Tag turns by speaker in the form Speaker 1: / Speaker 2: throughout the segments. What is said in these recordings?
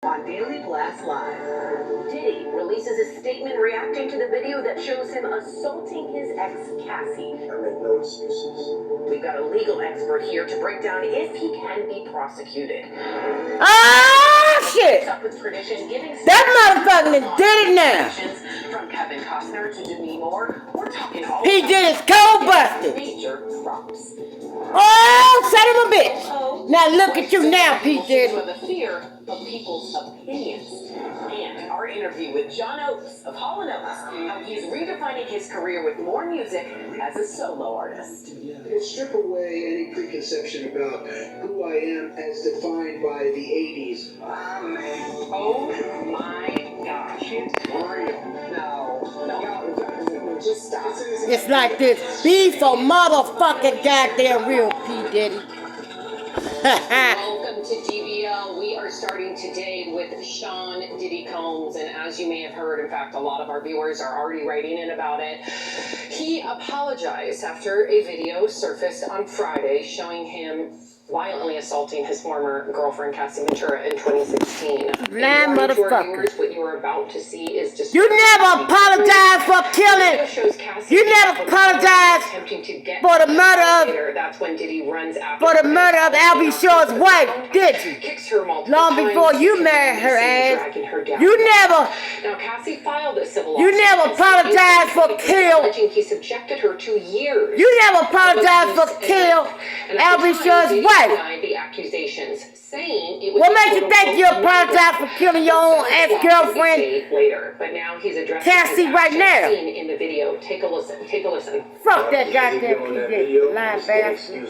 Speaker 1: On Daily Blast Live, Diddy releases a statement reacting to the video that shows him assaulting his ex, Cassie.
Speaker 2: I make no excuses.
Speaker 1: We've got a legal expert here to break down if he can be prosecuted.
Speaker 3: Oh, shit! That motherfucker did it now.
Speaker 1: From Kevin Costner to Demi Moore, we're talking all
Speaker 3: he did his cold busted.
Speaker 1: Major props.
Speaker 3: Oh, son of a bitch. Now look at you now, P. Diddy.
Speaker 1: The fear of people's opinions. And our interview with John Oates of Hall & Oates, how he's redefining his career with more music as a solo artist.
Speaker 2: Strip away any preconception about who I am as defined by the 80s.
Speaker 1: Oh my gosh, it's real. No, just stop.
Speaker 3: It's like this. Be for motherfucking goddamn real, P. Diddy.
Speaker 1: Welcome to DBL. We are starting today with Sean Diddy Combs, and as you may have heard, in fact, a lot of our viewers are already writing in about it. He apologized after a video surfaced on Friday showing him violently assaulting his former girlfriend Cassie Ventera in 2016.
Speaker 3: Lying motherfucker.
Speaker 1: What you are about to see is just
Speaker 3: you never apologize for killing. You never apologize for the murder of.
Speaker 1: That's when Diddy runs after
Speaker 3: for the murder of Albie Shaw's wife, did you? Long before you married her ass. You never.
Speaker 1: Now Cassie filed a civil
Speaker 3: you never apologized for kill.
Speaker 1: He subjected her to years.
Speaker 3: You never apologized for kill Albie Shaw's wife.
Speaker 1: The accusations, saying it was
Speaker 3: what makes you think you apologize for killing your own ex-girlfriend?
Speaker 1: Later, but now he's addressing
Speaker 3: Cassie right now.
Speaker 1: In the video. Take a listen. Take a listen.
Speaker 3: Fuck that goddamn PJ, lying bastard.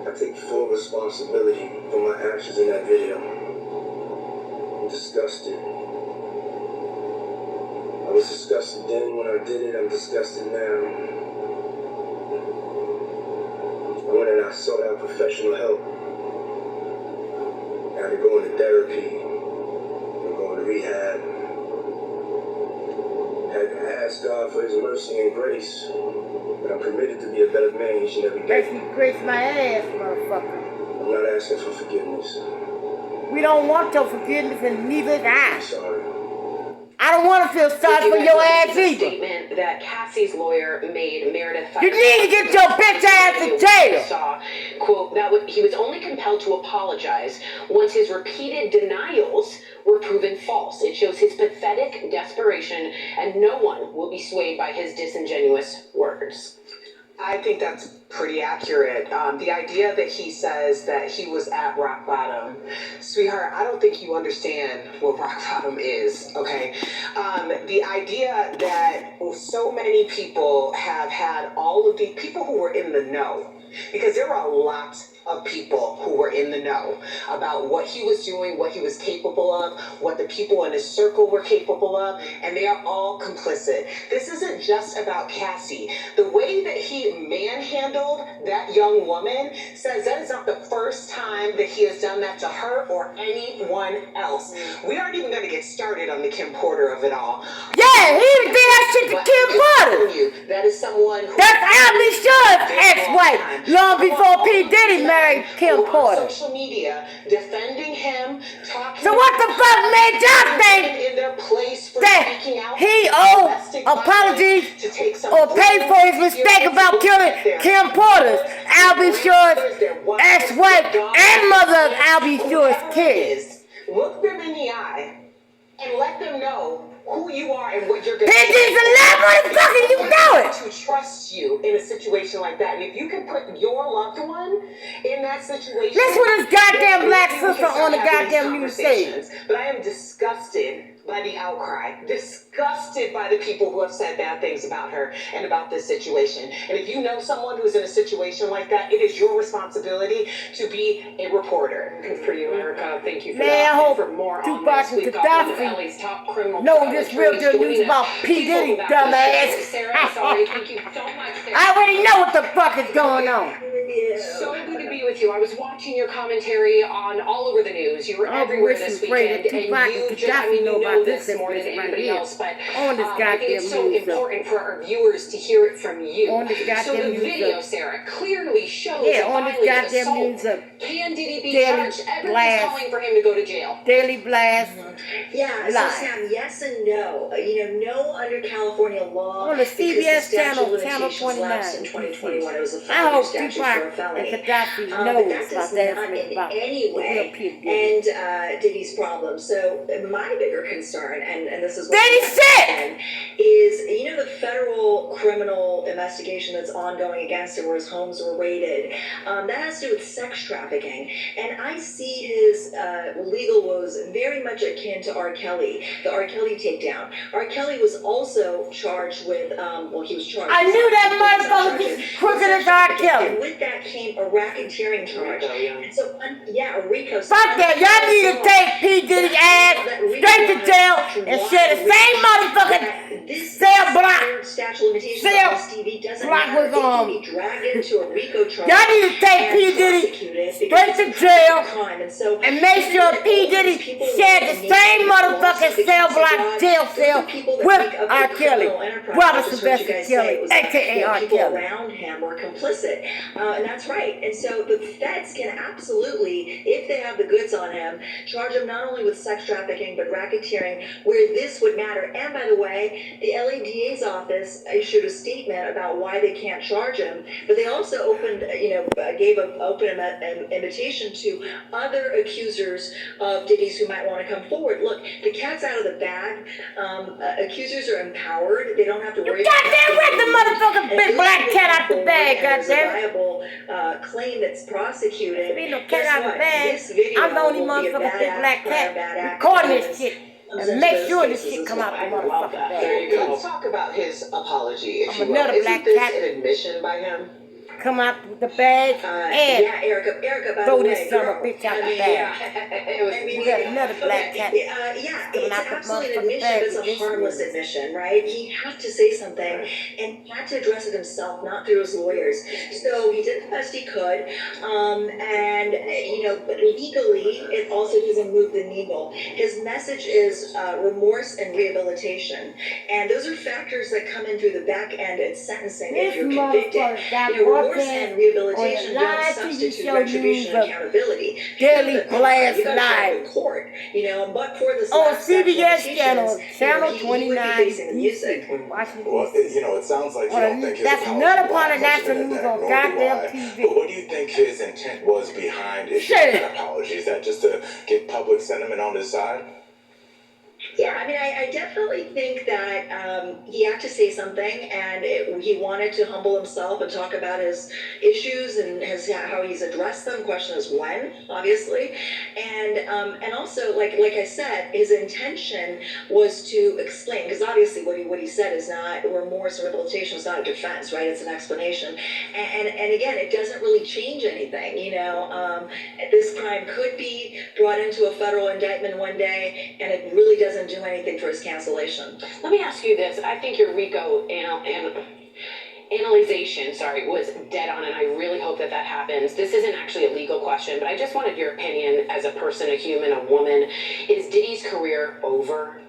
Speaker 2: I take full responsibility for my actions in that video. I'm disgusted. I was disgusted then when I did it. I'm disgusted now. I went and I sought out professional help. I had to go into therapy. I'm going to rehab. I had to ask God for His mercy and grace. But I'm committed to be a better man each and every day.
Speaker 3: Basically, grace my ass, motherfucker.
Speaker 2: I'm not asking for forgiveness.
Speaker 3: We don't want your forgiveness, and neither is I.
Speaker 2: I'm sorry.
Speaker 3: I don't want to feel sorry for your ass either.
Speaker 1: Statement that Cassie's lawyer made Meredith.
Speaker 3: You need to get your bitch ass in jail.
Speaker 1: Saw, quote, that he was only compelled to apologize once his repeated denials were proven false. It shows his pathetic desperation, and no one will be swayed by his disingenuous words.
Speaker 4: I think that's pretty accurate. The idea that he says that he was at rock bottom, sweetheart, I don't think you understand what rock bottom is, okay? The idea that so many people have had all of the people who were in the know, because there were a lot of people who were in the know about what he was doing, what he was capable of, what the people in his circle were capable of, and they are all complicit. This isn't just about Cassie. The way that he manhandled that young woman says that is not the first time that he has done that to her or anyone else. We aren't even going to get started on the Kim Porter of it all.
Speaker 3: Yeah, he did that shit to Kim Porter.
Speaker 4: That is someone who...
Speaker 3: That's Albie Shaw's ex-wife, long before P. Diddy married Kim Porter.
Speaker 4: Social media defending him, talking.
Speaker 3: So what the fuck made y'all think that he owed apologies or paid for his mistake about killing Kim Porter's, Albie Shaw's ex-wife and mother of Albie Shaw's kids?
Speaker 4: Look them in the eye and let them know who you are and what you're going to do.
Speaker 3: PG's a lie, motherfucker, you know it.
Speaker 4: To trust you in a situation like that. And if you can put your loved one in that situation.
Speaker 3: Listen to this goddamn black sister on the goddamn news stage.
Speaker 4: But I am disgusted by the outcry, disgusted by the people who have said bad things about her and about this situation. And if you know someone who's in a situation like that, it is your responsibility to be a reporter.
Speaker 1: Good for you, Erica. Thank you for
Speaker 3: Man,
Speaker 1: that.
Speaker 3: I hope
Speaker 1: for more
Speaker 3: Tupac
Speaker 1: on this,
Speaker 3: and Gaddafi know this real good news about P. Diddy, dumbass.
Speaker 1: Sarah, sorry. Thank you so much, Sarah.
Speaker 3: I already know what the fuck is going on.
Speaker 1: So good to be with you. I was watching your commentary on all over the news. You were everywhere this weekend, and you just, I mean, you know this more than anybody else, but I think it's so important for our viewers to hear it from you. So the video, Sarah, clearly shows a violent assault. Can Diddy be charged? Everyone's calling for him to go to jail.
Speaker 3: Daily Blast.
Speaker 5: Yeah, so Sam, yes and no. No under California law.
Speaker 3: On the CBS channel, Channel 29.
Speaker 5: In 2021, it was a felony statute for a felony.
Speaker 3: And Gaddafi
Speaker 5: but that does not in any way end Diddy's problem. So my bigger concern, and this is what
Speaker 3: Diddy said,
Speaker 5: is the federal criminal investigation that's ongoing against him, where his homes were raided. That has to do with sex trafficking, and I see his legal woes very much akin to R. Kelly, the R. Kelly takedown. R. Kelly was also charged with, he was charged.
Speaker 3: I knew that motherfucker was crooked as R. Kelly.
Speaker 5: And with that came a racketeering charge. And so, a RICO.
Speaker 3: Fuck that, y'all need to take P. Diddy's ass straight to jail and share the same motherfucking cell block. Cell block was on. Y'all need to take P. Diddy straight to jail and make sure P. Diddy shared the same motherfucking cell block jail cell with R. Kelly. Brother Sylvester Kelly, a.k.a. R. Kelly.
Speaker 5: Around him were complicit. And that's right. And so the feds can absolutely, if they have the goods on him, charge him not only with sex trafficking, but racketeering, where this would matter. And by the way, the LA DA's office issued a statement about why they can't charge him, but they also gave an open invitation to other accusers of Diddy's who might want to come forward. Look, the cat's out of the bag. Accusers are empowered. They don't have to worry about
Speaker 3: goddamn right, the motherfucking big black cat out the bag, goddamn.
Speaker 5: Viable claim that's prosecuted.
Speaker 3: There ain't no cat out the bag. I'm the only motherfucking big black cat recording this shit. And make sure this shit come out the motherfucking bag.
Speaker 4: There you go. Let's talk about his apology, if you will.
Speaker 3: Another black cat.
Speaker 4: Isn't this an admission by him?
Speaker 3: Come out with the bag and
Speaker 5: Erica,
Speaker 3: throw this son of a bitch out the bag. We got another black cat.
Speaker 5: It's absolutely an admission, but it's a harmless admission, right? He had to say something and had to address it himself, not through his lawyers. So he did the best he could, and but legally, it also doesn't move the needle. His message is remorse and rehabilitation, and those are factors that come in through the back end at sentencing. If you're convicted, remorse and rehabilitation don't substitute retribution and accountability.
Speaker 3: Daily Blast Live.
Speaker 5: Court, but for this
Speaker 3: on CBS channel 29.
Speaker 6: Well, it sounds like you don't think his
Speaker 3: that's another part of national news on goddamn TV.
Speaker 6: But what do you think his intent was behind issuing that apology? Is that just to get public sentiment on his side?
Speaker 5: Yeah, I definitely think that he had to say something, and he wanted to humble himself and talk about his issues and how he's addressed them. Question is when, obviously, and also like I said, his intention was to explain, because obviously what he said is not remorse or rehabilitation. It's not a defense, right? It's an explanation, and again, it doesn't really change anything. This crime could be brought into a federal indictment one day, and it really doesn't do anything for his cancellation.
Speaker 1: Let me ask you this. I think your RICO analyzation, was dead on, and I really hope that happens. This isn't actually a legal question, but I just wanted your opinion as a person, a human, a woman. Is Diddy's career over?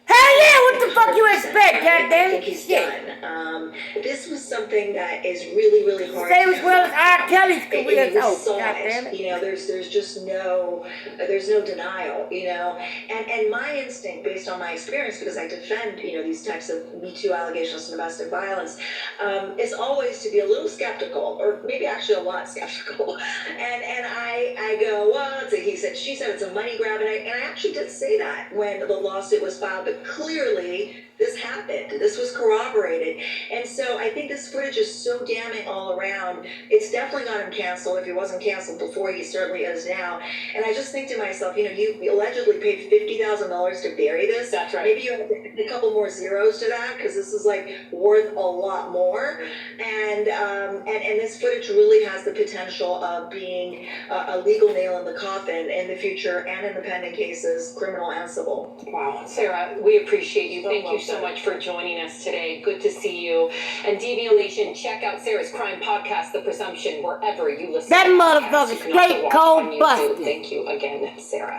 Speaker 3: Hell yeah, what the fuck you expect, goddamn it?
Speaker 5: He's done. This was something that is really, really hard.
Speaker 3: Same as well as R. Kelly's career is over, goddamn it.
Speaker 5: There's just no denial, and my instinct, based on my experience, because I defend, these types of Me Too allegations of domestic violence, is always to be a little skeptical, or maybe actually a lot skeptical, and I go, well, it's a he said, she said, it's a money grab, and I actually did say that when the lawsuit was filed, but clearly this happened. This was corroborated. And so I think this footage is so damning all around. It's definitely got him canceled. If he wasn't canceled before, he certainly is now. And I just think to myself, you allegedly paid $50,000 to bury this.
Speaker 1: That's right.
Speaker 5: Maybe you have to add a couple more zeros to that, because this is worth a lot more. And this footage really has the potential of being a legal nail in the coffin in the future and in the pending cases, criminal and civil.
Speaker 1: Wow. Sarah, we appreciate you. Thank you so much for joining us today. Good to see you. And DVO Nation, check out Sarah's Crime Podcast, The Presumption, wherever you listen.
Speaker 3: That motherfucker straight cold busted.
Speaker 1: Thank you again, Sarah.